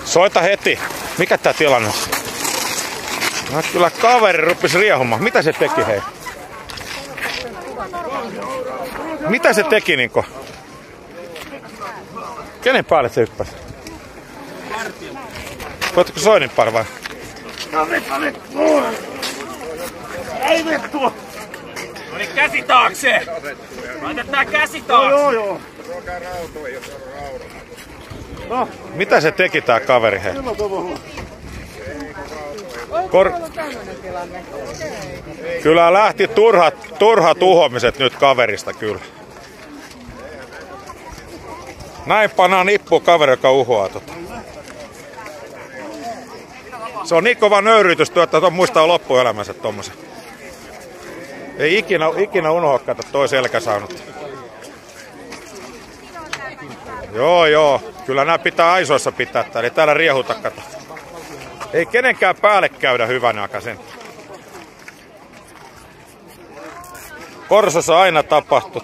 Soita heti. Mikä tää tilanne on? No, kyllä kaveri rupesi riehumaan. Mitä se teki, hei? Mitä se teki, Niko? Kenen päälle se hyppäsi? Koetko Soininpar vai? Ei vittu! No niin, käsi taakse! Laitetaan käsi taakse! Joo. No. Mitä se teki tää kaveri, hei? Kyllä lähti turha tuhoamiset nyt kaverista kyllä. Näin pannaan nippuun kaveri, joka uhoaa tota. Se on niin kova nöyrytys, että ton muistaa loppuelämänsä tommosen. Ei ikinä unohda, että toi selkäsaunut. Joo. Kyllä nää pitää aisoissa pitää täällä. Ei täällä riehuta, kato. Ei kenenkään päälle käydä hyvänä aikaisen. Korsossa aina tapahtuu.